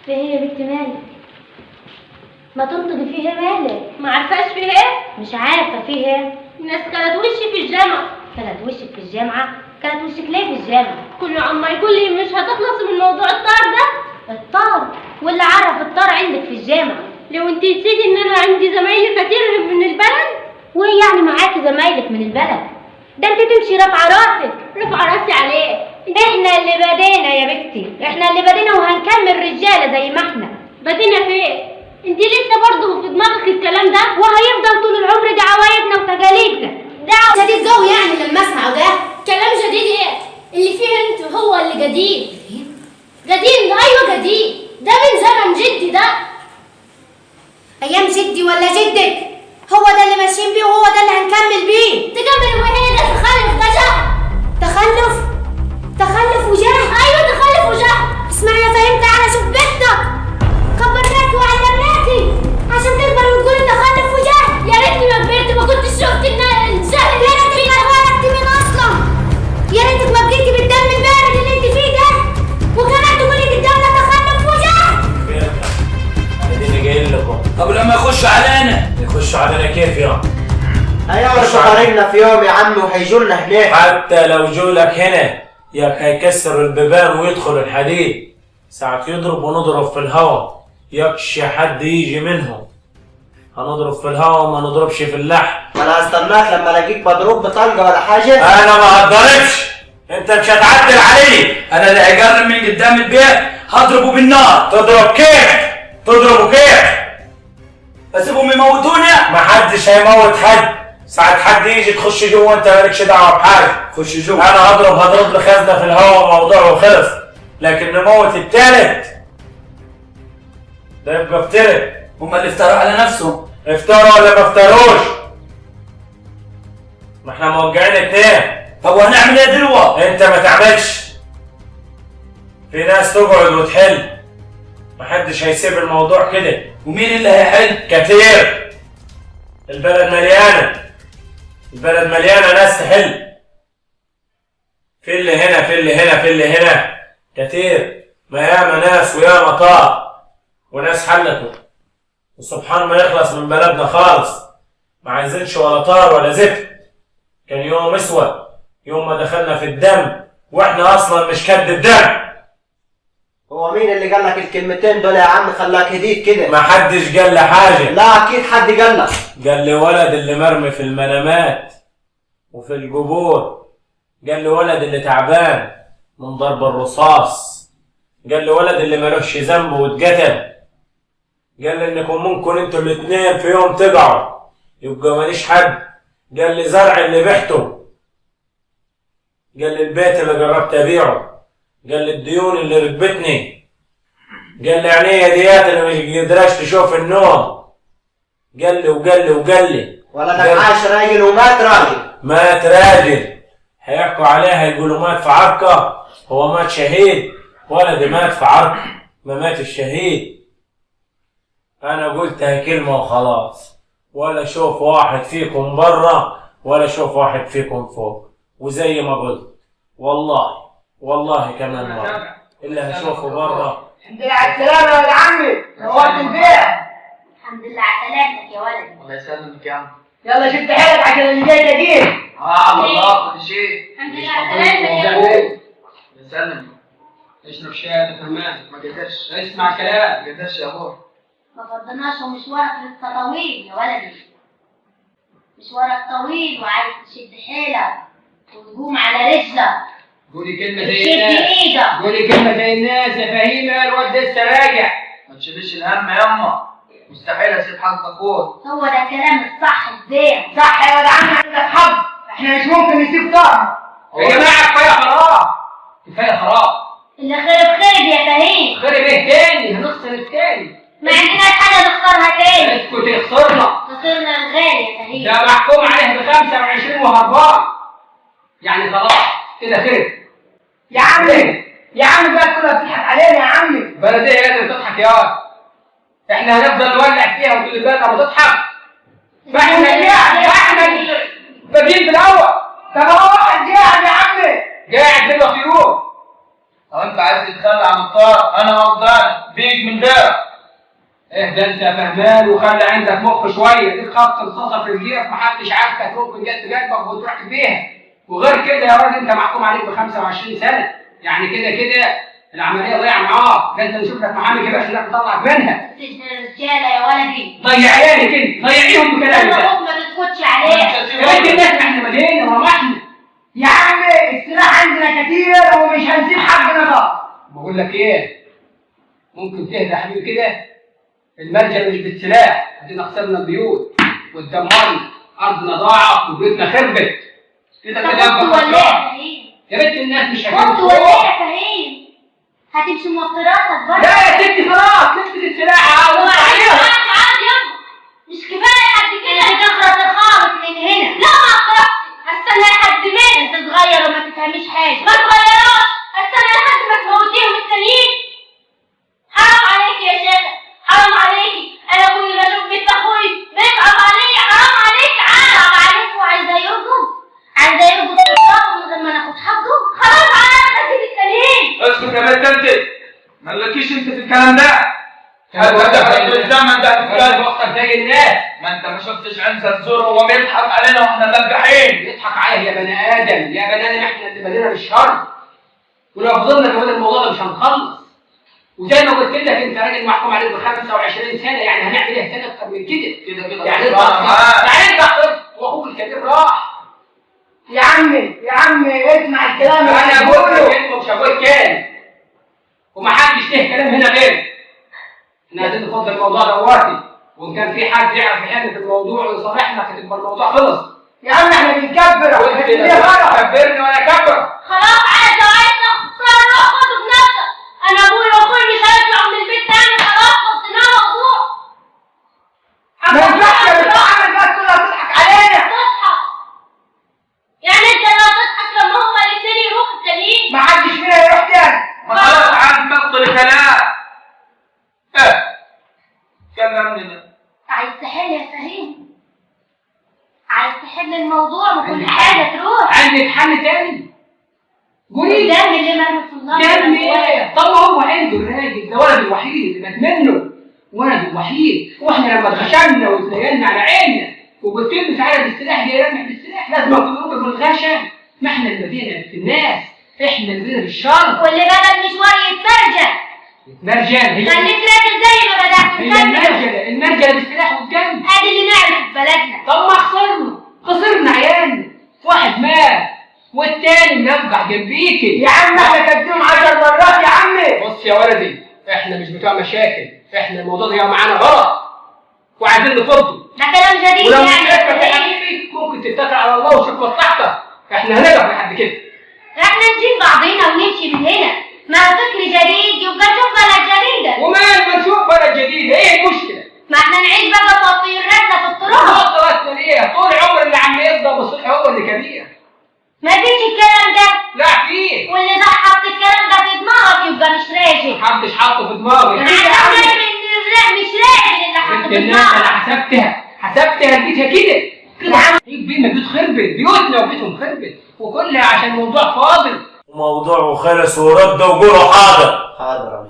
في ايه يا بنتي مالك؟ ما تنطقي فيه ايه مالك؟ ما عارفاش فيه ايه؟ مش عارفه فيه ايه؟ الناس كانت وشي في الجامعة. كانت وشك في الجامعه؟ كانت وشك ليه في الجامعه؟ كل عما يقول لي مش هتخلص من موضوع الطار ده. الطار؟ واللي عرف الطار عندك في الجامعه؟ لو انتي نسيتي ان انا عندي زمايلي كتير من البلد. وايه يعني معاكي زمايلك من البلد؟ ده انت تمشي رافعه راسك. رفع راسي عليه. احنا اللي بدينا يا بنتي، احنا اللي بدينا وهنكمل رجاله زي ما احنا. بدينا فين؟ انتي لسه برضه في دماغك الكلام ده؟ وهيفضل طول العمر دي عوايدنا وتقاليدنا. ده جديد قوي يعني لما اسمعه ده. كلام جديد ايه؟ اللي فيه انتوا هو اللي جديد. قديم؟ ايوه قديم، ده من زمن جدي ده. ايام جدي ولا جدك؟ هو ده اللي ماشيين بيه وهو ده اللي هنكمل بيه. تكمل وهي ده تخلف ده جهل. تخلف وجهل؟ ايوه تخلف وجهل. اسمعي يا فهمت، انا شوف بنتك كبرناكي وعلمناكي عشان تكبر وتقولي تخلف وجهل. يا ريتني ما كبرت ما كنتش شفت الجهل. يا ريتك ما اتولدتي مين اصلا، يا ريتك ما بقيتي بالدم البارد اللي انت فيه ده، وكمان تقولي قدامنا تخلف وجهل. اديني جاي لكم. طب لما يخشوا علينا كيف يا؟ هيعرفوا طريقنا في يوم يا عم وهيجوا لنا هناك. حتى لو جو لك هنا ياك هيكسر البيبان ويدخل الحديد. ساعة يضرب ونضرب في الهواء، يكش حد يجي منهم. هنضرب في الهواء وما نضربش في اللحم. انا هستناك لما الاقيك مضروب بطلقه ولا حاجه. انا ما هتضربش، انت مش هتعدل علي. انا اللي هيقرب من قدام البيت هضربه بالنار. تضربه كيف؟ اسيبهم يموتوني؟ محدش هيموت حد. ساعة حد يجي تخش جوه انت مالكش دعوه بحاجه. خش جوه. انا هضرب لخزنه في الهواء موضوعه وخلص. لكن نموت التالت ده يبقى افترى. هما اللي افتروا على نفسهم. افتروا ولا ما افتروش؟ ما احنا موجعين اتنين. طب وهنعمل ايه دلوقتي؟ انت ما تعملش. في ناس تقعد وتحل. محدش هيسيب الموضوع كده. ومين اللي هيحل؟ كتير. البلد مليانه ناس تحل. في اللي هنا كتير. ما ياما ناس وياما طار وناس حلتوا. وسبحان ما يخلص من بلدنا خالص. ما عايزينش ولا طار ولا زفت. كان يوم اسود، يوم ما دخلنا في الدم واحنا اصلا مش كد الدم. هو مين اللي قال لك الكلمتين دول يا عم خلاك هديت كده؟ ما حدش قال لي حاجه. لا اكيد حد قال لك. قال لي ولد اللي مرمي في المنامات وفي القبور. قال لي ولد اللي تعبان من ضرب الرصاص. قال لي ولد اللي ملوش ذنب واتقتل. قال لي انكم ممكن انتوا الاثنين في يوم تقعوا يبقى ماليش حد. قال لي زرع اللي بعته. قال لي البيت اللي قربت ابيعه. قال لي الديون اللي ركبتني. قال لي عينيا ديات اللي مش قدرش تشوف النوم. قال لي ولدك عاش راجل ومات راجل. مات راجل. هيحكوا عليها يقولوا مات في عركة. هو مات شهيد. ولدي مات في عركة ما مات الشهيد. انا قلتها كلمة وخلاص. ولا شوف واحد فيكم برا ولا شوف واحد فيكم فوق. وزي ما قلت والله كمان مرة اللي هشوفه برا. الحمد لله على السلامة يا ولد عمي. نورت البيت. الحمد لله على سلامتك يا ولد. الله يسلمك يا عم. يلا شد حيلك عشان اللي جاي تجيب. على الله كل شيء. الحمد لله على سلامتك يا ابوي. الله يسلمك. اشرب شاي يا كمان ما قدرش اسمع كلام. ما قدرش يا ابوي. ما فضلناش ومشوارك لسه طويل يا ولدي. مشوارك طويل وعايز تشد حيلك وتقوم على رجلك. قولي كلمة تشد زي الناس. ايدك. قولي كلمة زي الناس يا فهيمة، الواد لسه راجع. ما تشيليش الهم يما. مستحيل اسيب حق اخوك. هو ده الكلام الصح الزين. صح يا ولد عمي عندك حق. احنا مش ممكن نسيب طعم. يا جماعة كفاية خراب. كفاية خراب. اللي خرب يا فهيم. خرب ايه تاني؟ هنخسر التاني. ما عندناش حاجة نختارها تاني. اسكت خسرنا. خسرنا الغالي يا فهيم. ده محكوم عليه ب25 وهربان. يعني خلاص كده خير. يا عم بقى كلها بتضحك علينا يا عمي. بلد ايه لازم تضحك يا واد. احنا هنفضل نولع فيها وتقول البلد ما تضحك. فاحنا بادئين في الاول. طب هو واحد قاعد يا عمي. قاعد دلوقتي يوم. لو انت عايز تتخلى عن الطار انا هفضل بيك من دارك. اهدى انت يا فهمان وخلي عندك مخ شويه، دي خبط رصاصه في رجليك محدش عارفك ممكن جت قلبك وتروح بيها. وغير كده يا راجل انت محكوم عليك ب 25 سنه، يعني كده العمليه ضايعه معاك، لازم نشوف لك محامي كده عشان نطلعك منها. سجن الرجاله يا ولدي. ضيعياني كده، ضيعيهم بكلامك ده. الحكم ما بتسكتش عليه. يا بنت الناس احنا مدينه ورمحنا. يا عم السلاح عندنا كتير ومش هنسيب حقنا خالص. بقول لك ايه؟ ممكن تهدى يا حبيبي كده؟ المرجع مش بالسلاح، ادينا خسرنا البيوت واتدمرنا، ارضنا ضاعت وبيوتنا خربت. كده طب يبقى كنت ولا ايه يا خسران. فهيم؟ يا بنت الناس مش كنت ولا ايه يا فهيم؟ هتمشي موتراتك برضه؟ لا يا ستي خلاص لبست السلاح عاوز عليها. عادي يابا، مش كفايه قد كده تخرج خالص من هنا. لا ما اخرجش، هستنى لحد ما انت صغير وما تفهميش حاجه. ما تغيروش، هستنى لحد ما تموتيهم التانيين. حرام عليكي يا شيخه، حرام عليكي. انا كل ما اشوف بنت اخوي بيصعب عليا. حرام عليكي، حرام عليكي. وعايزه يرقص، عايزه يرقص في الصف من غير ما ناخد حقه. خلاص على نفسك التانيين. اسكت يا بنت انت، مالكيش انت في الكلام ده. هذا الزمن ده بتتكلم وقتك زي الناس. ما انت ما شفتش عنزه الزور وهو بيضحك علينا واحنا ملبحين. يضحك عليا يا بني ادم، يا بني ادم احنا اللي بدينا بالشر. ولو فضلنا كمان الموضوع ده مش هنخلص. وزي ما قلت لك انت راجل محكوم عليك ب 25 سنه، يعني هنعمل ايه تاني اكتر من كده؟ يعني انت اخترت واخوك الكبير راح. يا عم اسمع الكلام اللي انا انا بقول بقوله. كلمه مش هقول كلام. ومحدش له كلام هنا غير. احنا عايزين نفضل الموضوع دواتي، وان كان في حد يعرف يحل في الموضوع ويصالحنا كانت يبقى الموضوع خلص. يا عم احنا بنكبر وانت لا كبرني ولا كبر. خلاص عايز روح خده بنفسك. انا ابوي واخوي مش هيطلعوا من البيت تاني. خلاص خدناه موضوع. ما ينفعش يا بتاع الناس كلها تضحك علينا. تصحى يعني انت لا تضحك لما هما الاثنين يروحوا التانيين. ما حدش فينا يروح تاني. ما خلاص عاد بطل كلام. كلمني. عايز تحل يا فهيم؟ عايز تحل الموضوع وكل حاجه تروح؟ عندك حل تاني؟ قولي. الدم اللي مرمي في النار دم ايه؟ طب هو عنده الراجل ده ولد الوحيد اللي مات منه، ولد الوحيد. واحنا لما اتغشمنا واتلينا على عيننا وقلت له تعالى بالسلاح جاي رمح بالسلاح، لازم اكون بالغشم. ما احنا اللي بدينا في الناس، احنا اللي بدينا بالشر. واللي بدل مشوار يتمرجل. يتمرجل خليك راجل زي ما بدأت. هي المرجله بالسلاح والدم. ادي اللي نعمل في بلدنا. طب ما خسرنا عيالنا. واحد مات والتاني منفع جنبيكي. يا عم احنا كديهم 10 مرات يا عمي. بص يا ولدي، احنا مش بتوع مشاكل، احنا الموضوع ده معانا غلط وعايزين نفضه. ده كلام جديد ولو يعني. مش شايفك يا حبيبي ممكن تتكل على الله وشوف مصلحتك، احنا هنقف لحد كده. احنا نجيب بعضينا ونمشي من هنا. ما فكر جديد يبقى نشوف بلد جديدة. وما نشوف بلد جديد، ايه المشكلة؟ ما احنا نعيش بقى تطيراتنا في التراب. وصلتنا ليه؟ طول عمر اللي عم يفضل بالصبح هو اللي كبير. ما فيش الكلام ده. لا فيه. واللي ده حط الكلام ده في دماغك يبقى مش راجل. محدش حاطه في دماغي. مش راجل اللي حاطه في الناس دماغك. انا حسبتها لقيتها كده عم بينا بيوت خربت، بيوتنا وبيتهم خربت، وكلها عشان موضوع فاضل. موضوع وخلص ورد وقولوا حاضر. حاضر.